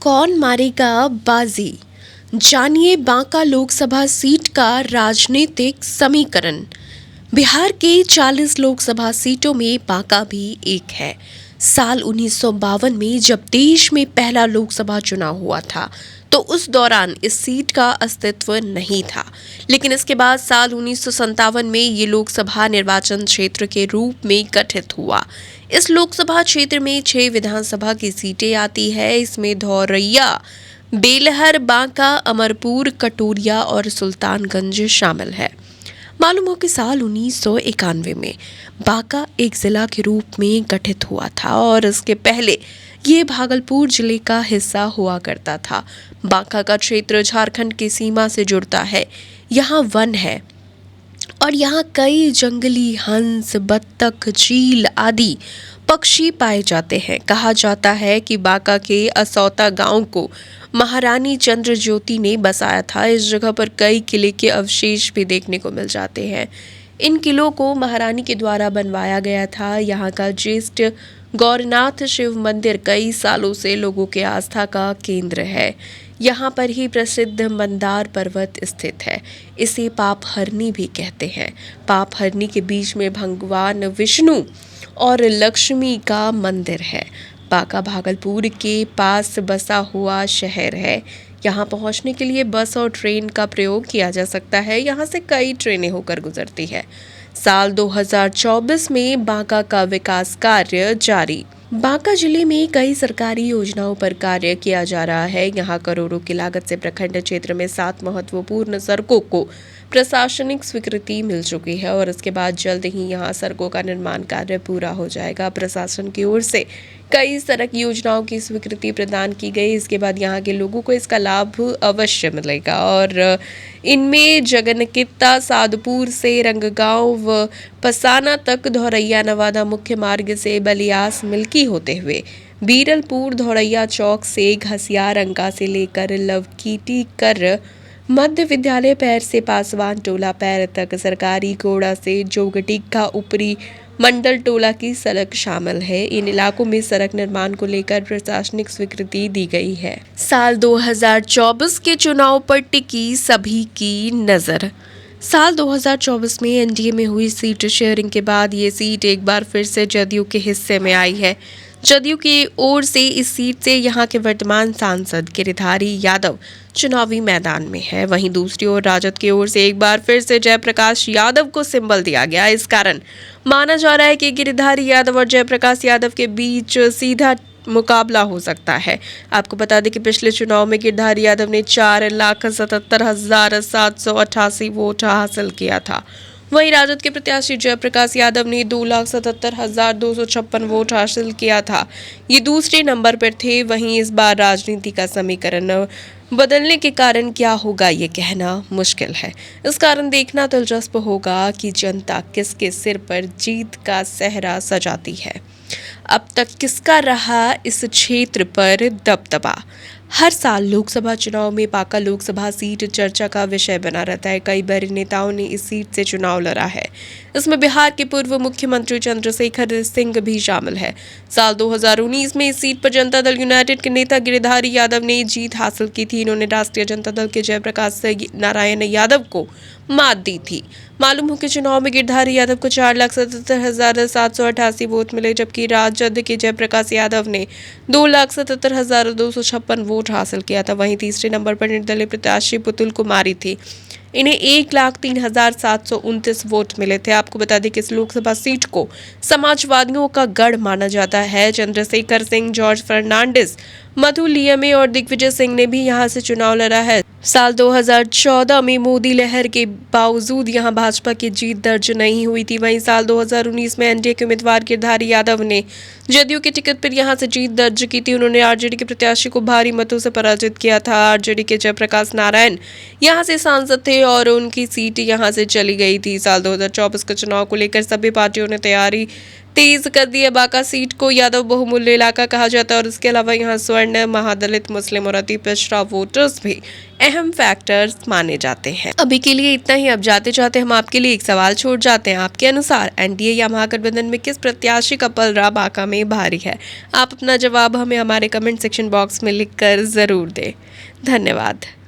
कौन मारेगा बाजी? जानिए बांका लोकसभा सीट का राजनीतिक समीकरण। बिहार के 40 लोकसभा सीटों में बांका भी एक है। साल 1952 में जब देश में पहला लोकसभा चुनाव हुआ था तो उस दौरान इस सीट का अस्तित्व नहीं था, लेकिन इसके बाद साल 1957 में ये लोकसभा निर्वाचन क्षेत्र के रूप में गठित हुआ। इस लोकसभा क्षेत्र में 6 विधानसभा की सीटें आती है। इसमें धौरैया, बेलहर, बांका, अमरपुर, कटोरिया और सुल्तानगंज शामिल है। मालूम हो कि साल 1991 में बांका एक जिला के रूप में गठित हुआ था और इसके पहले ये भागलपुर जिले का हिस्सा हुआ करता था। बांका का क्षेत्र झारखंड की सीमा से जुड़ता है। यहाँ वन है और यहाँ कई जंगली हंस, बत्तख, चील आदि पक्षी पाए जाते हैं। कहा जाता है कि बांका के असौता गांव को महारानी चंद्र ज्योति ने बसाया था। इस जगह पर कई किले के अवशेष भी देखने को मिल जाते हैं। इन किलों को महारानी के द्वारा बनवाया गया था। यहाँ का ज्येष्ठ गौरनाथ शिव मंदिर कई सालों से लोगों के आस्था का केंद्र है। यहाँ पर ही प्रसिद्ध मंदार पर्वत स्थित है। इसे पापहरनी भी कहते हैं। पापहरनी के बीच में भगवान विष्णु और लक्ष्मी का मंदिर है। बांका भागलपुर के पास बसा हुआ शहर है। यहाँ पहुँचने के लिए बस और ट्रेन का प्रयोग किया जा सकता है। यहाँ से कई ट्रेनें होकर गुजरती है। साल 2024 में बांका का विकास कार्य जारी। बांका जिले में कई सरकारी योजनाओं पर कार्य किया जा रहा है। यहाँ करोड़ों की लागत से प्रखंड क्षेत्र में 7 महत्वपूर्ण सड़कों को प्रशासनिक स्वीकृति मिल चुकी है और इसके बाद जल्द ही यहाँ सड़कों का निर्माण कार्य पूरा हो जाएगा। प्रशासन की ओर से कई सड़क योजनाओं की स्वीकृति प्रदान की गई। इसके बाद यहाँ के लोगों को इसका लाभ अवश्य मिलेगा और इनमें जगनकित्ता, साधुपुर से रंगगांव व पसाना तक धौरैया नवादा मुख्य मार्ग से बलियास मिल्की होते हुए बीरलपुर, धौरैया चौक से घसियार, अंका से लेकर लवकीटी कर मध्य विद्यालय पैर से पासवान टोला पैर तक, सरकारी घोड़ा से जोगटिक्का ऊपरी मंडल टोला की सड़क शामिल है। इन इलाकों में सड़क निर्माण को लेकर प्रशासनिक स्वीकृति दी गई है। साल 2024 के चुनाव पर टिकी सभी की नजर। साल 2024 में एनडीए में हुई सीट शेयरिंग के बाद ये सीट एक बार फिर से जदयू के हिस्से में आई है। जदयू की ओर से इस सीट से यहाँ के वर्तमान सांसद गिरिधारी यादव चुनावी मैदान में है। वहीं दूसरी ओर राजद की ओर से एक बार फिर से जयप्रकाश यादव को सिंबल दिया गया। इस कारण माना जा रहा है कि गिरिधारी यादव और जयप्रकाश यादव के बीच सीधा मुकाबला हो सकता है। आपको बता दें कि पिछले चुनाव में गिरिधारी यादव ने 4,77,788 वोट हासिल किया था। वहीं राजद के प्रत्याशी जयप्रकाश यादव ने 2,77,256 वोट हासिल किया था। ये दूसरे नंबर पर थे। वहीं इस बार राजनीति का समीकरण बदलने के कारण क्या होगा ये कहना मुश्किल है। इस कारण देखना दिलचस्प होगा कि जनता किसके सिर पर जीत का सेहरा सजाती है। अब तक किसका रहा इस क्षेत्र पर दबदबा? हर साल लोकसभा चुनाव में बांका लोकसभा सीट चर्चा का विषय बना रहता है। कई बड़े नेताओं ने इस सीट से चुनाव लड़ा है। इसमें बिहार के पूर्व मुख्यमंत्री चंद्रशेखर सिंह भी शामिल है। साल 2019 में इस सीट पर जनता दल यूनाइटेड के नेता गिरिधारी यादव ने जीत हासिल की थी। इन्होंने राष्ट्रीय जनता दल के जयप्रकाश नारायण यादव को मात दी थी। मालूम हो कि चुनाव में गिरिधारी यादव को 4,77,788 वोट मिले, जबकि राजद के जयप्रकाश यादव ने 2,77,256 वोट हासिल किया था। वहीं तीसरे नंबर पर निर्दलीय प्रत्याशी पुतुल कुमारी थी। इन्हें 1,03,729 वोट मिले थे। आपको बता दें कि इस लोकसभा सीट को समाजवादियों का गढ़ माना जाता है। चंद्रशेखर सिंह, जॉर्ज फर्नांडिस, मधु लियमे और दिग्विजय सिंह ने भी यहां से चुनाव लड़ा है। साल 2014 में मोदी लहर के बावजूद यहां भाजपा की जीत दर्ज नहीं हुई थी। वहीं साल 2019 में एनडीए के उम्मीदवार गिरिधारी यादव ने जदयू के टिकट पर यहां से जीत दर्ज की थी। उन्होंने आरजेडी के प्रत्याशी को भारी मतों से पराजित किया था। आरजेडी के जयप्रकाश नारायण यहां से सांसद थे और उनकी सीट यहां से चली गई थी। साल 2024 के चुनाव को लेकर सभी पार्टियों ने तैयारी तेज कर दी है बांका सीट को। यादव बहुमूल्य इलाका कहा जाता है और इसके अलावा यहाँ स्वर्ण, महादलित, मुस्लिम और अति पिछड़ा वोटर्स भी अहम फैक्टर्स माने जाते हैं। अभी के लिए इतना ही। अब जाते जाते हम आपके लिए एक सवाल छोड़ जाते हैं। आपके अनुसार एनडीए या महागठबंधन में किस प्रत्याशी का पलड़ा बांका में भारी है? आप अपना जवाब हमें हमारे कमेंट सेक्शन बॉक्स में लिखकर जरूर दें। धन्यवाद।